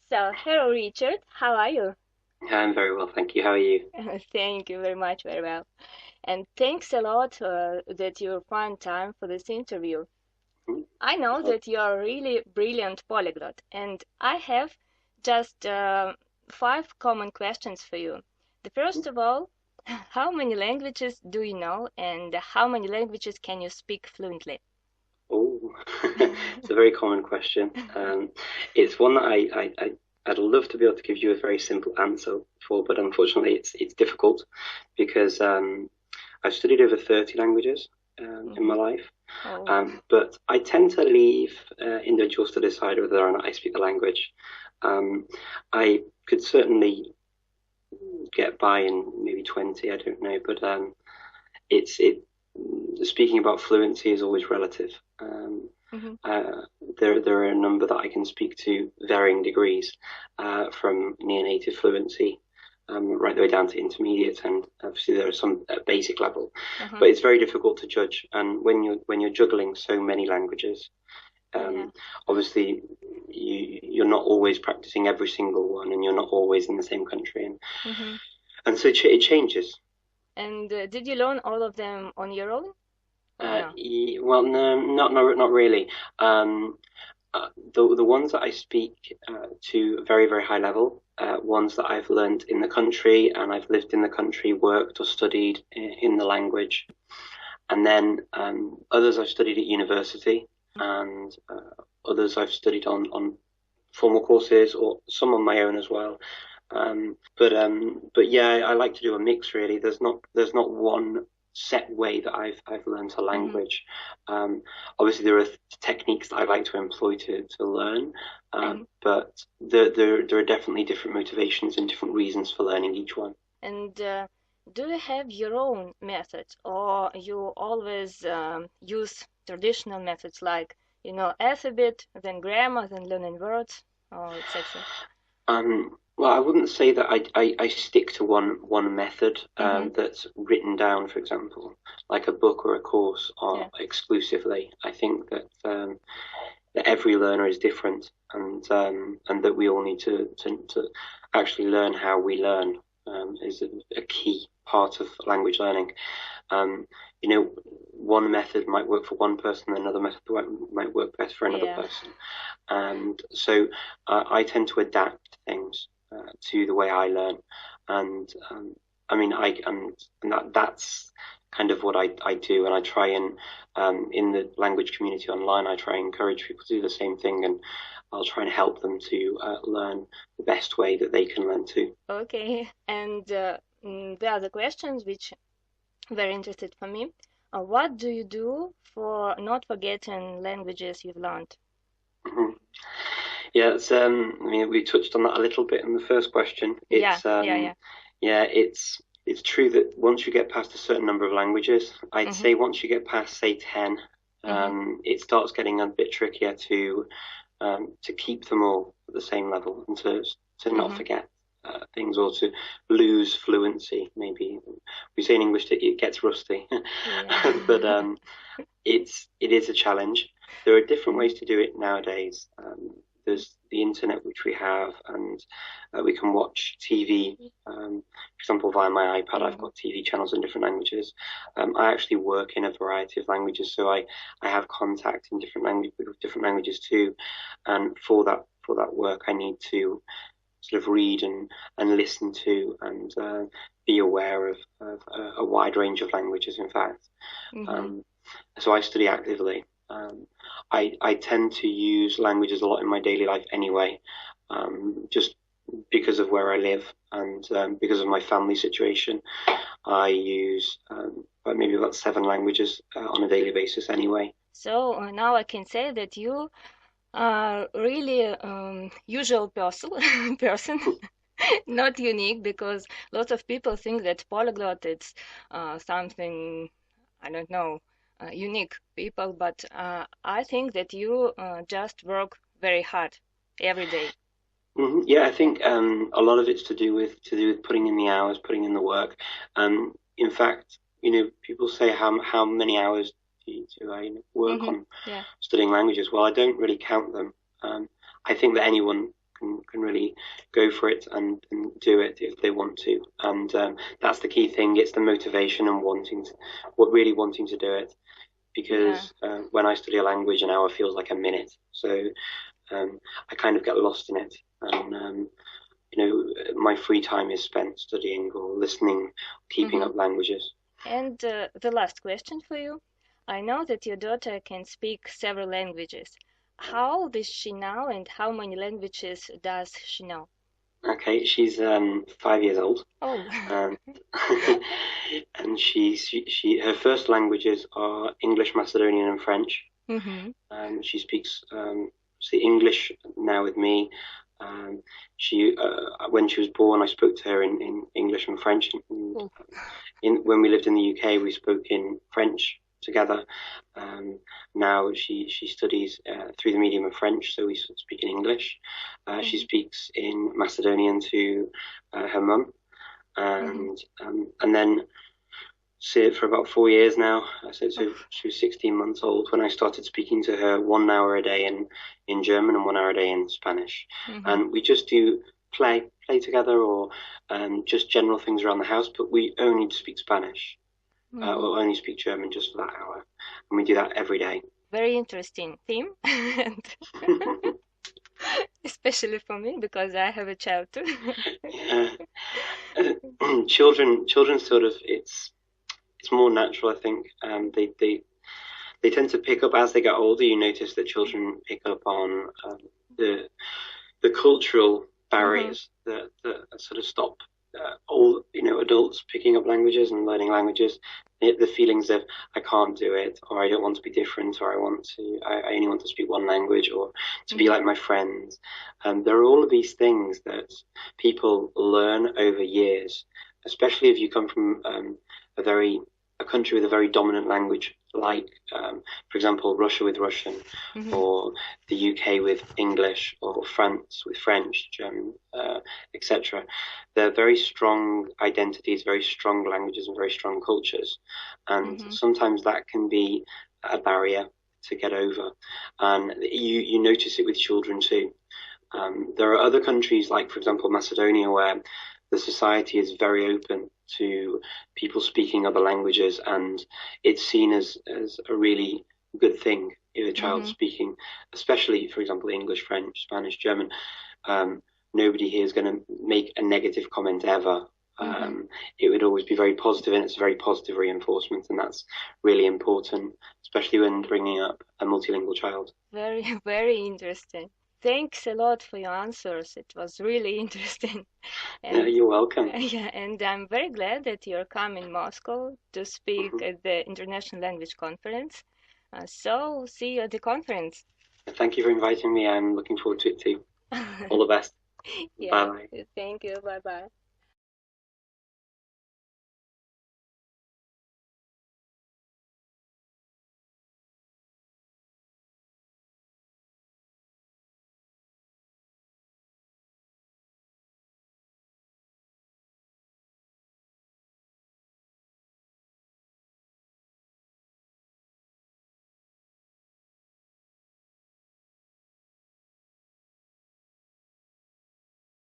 So, hello Richard, how are you? I'm very well, thank you. How are you? Thank you very much, very well. And thanks a lot that you find time for this interview. Hmm? I know Oh, that you are a really brilliant polyglot, and I have just five common questions for you. The hmm. first of all, how many languages do you know, and how many languages can you speak fluently? Oh, it's a very common question. It's one that I'd love to be able to give you a very simple answer for, but unfortunately, it's difficult because I've studied over 30 languages in Hmm. my life. Oh. But I tend to leave individuals to decide whether or not I speak the language. Um, I could certainly get by in maybe 20, I don't know, but it's it speaking about fluency is always relative. Hmm. Uh, there are a number that I can speak to varying degrees, from near native fluency, right the way down to intermediate, and obviously there are some at basic level. Uh-huh. But it's very difficult to judge, and when you're juggling so many languages, Yeah. um, obviously you're not always practicing every single one, and you're not always in the same country, Hmm. and so it changes. And did you learn all of them on your own or no? Well, no, not really. Um, the ones that I speak to a very very high level, ones that I've learned in the country and I've lived in the country, worked or studied in the language, and then others I've studied at university, and others I've studied on formal courses or some on my own as well. But yeah, I like to do a mix really. There's not one set way that I've learned a Hmm. language. Um, Obviously, there are techniques that I like to employ to learn, And but there are definitely different motivations and different reasons for learning each one. and do you have your own methods, or you always use traditional methods like alphabet, then grammar, then learning words, or etc. Well, I wouldn't say that I stick to one method Mm-hmm. that's written down, for example, like a book or a course, Yeah. or exclusively. I think that every learner is different, and that we all need to actually learn how we learn, is a key part of language learning. Um, one method might work for one person, another method might work better for another Yeah. person, and so I tend to adapt things to the way I learn, and I mean and that's kind of what I do, and I try and in the language community online, I try and encourage people to do the same thing, and I'll try and help them to learn the best way that they can learn too. Okay. And the other questions which very interested for me. What do you do for not forgetting languages you've learned? Mhm. Yeah, I mean, we touched on that a little bit in the first question. Yeah, yeah, yeah. Yeah, it's true that once you get past a certain number of languages, I'd Mhm, say once you get past, say, 10, mhm, it starts getting a bit trickier to keep them all at the same level and to not mhm. forget things, or to lose fluency. Maybe we say in English that it gets rusty, but Yeah. it is a challenge. There are different Mhm, ways to do it nowadays. There's the internet, which we have, and we can watch TV. For example, via my iPad, I've mhm, got TV channels in different languages. I actually work in a variety of languages, so I have contact in different languages too. And for that work, I need to sort of read and listen to, and be aware of a wide range of languages. In fact. mhm. Um, so I study actively. I tend to use languages a lot in my daily life anyway, just because of where I live, and because of my family situation. I use maybe about 7 languages on a daily basis anyway. So now I can say that you are really usual person, not unique, because lots of people think that polyglot is something, I don't know, unique people, but I think that you just work very hard every day. Yeah, I think a lot of it's to do with putting in the hours, putting in the work. In fact, people say how many hours do I work Hmm. on Yeah. studying languages? Well, I don't really count them. I think that anyone can really go for it and do it if they want to. And that's the key thing. It's the motivation and really wanting to do it. Because when I study a language, an hour feels like a minute. So I kind of get lost in it. And my free time is spent studying or listening, keeping up languages. And the last question for you. I know that your daughter can speak several languages. How old is she now, and how many languages does she know? Okay, she's 5 years old. Oh. And her first languages are English, Macedonian, and French. She speaks English now with me. When she was born, I spoke to her in English and French. When we lived in the UK, we spoke in French together. Now she studies through the medium of French, so we speak in English. She speaks in Macedonian to her mum, and then for about 4 years now. So she was 16 months old when I started speaking to her 1 hour a day in German and 1 hour a day in Spanish. And we just do play together or just general things around the house, but we only speak Spanish or only speak German just for that hour. And we do that every day. Very interesting theme. Especially for me, because I have a child too. Children sort of, it's more natural, I think. They tend to pick up as they get older. You notice that children pick up on the cultural barriers that sort of stop all adults picking up languages and learning languages. The feelings of I can't do it, or I don't want to be different, or I only want to speak one language, or to be like my friends. There are all of these things that people learn over years, especially if you come from a country with a very dominant language, like, for example, Russia with Russian, or the UK with English, or France with French, German, etc. They're very strong identities, very strong languages, and very strong cultures. And sometimes that can be a barrier to get over. And you notice it with children too. There are other countries, like, for example, Macedonia, where the society is very open to people speaking other languages, and it's seen as a really good thing if a child speaking, especially, for example, English, French, Spanish, German. Nobody here is going to make a negative comment ever. It would always be very positive, and it's a very positive reinforcement, and that's really important, especially when bringing up a multilingual child. Very, very interesting. Thanks a lot for your answers. It was really interesting. And, you're welcome. Yeah, and I'm very glad that you're coming in Moscow to speak at the International Language Conference. So, see you at the conference. Thank you for inviting me. I'm looking forward to it too. All the best. Yeah, bye. Thank you. Bye-bye.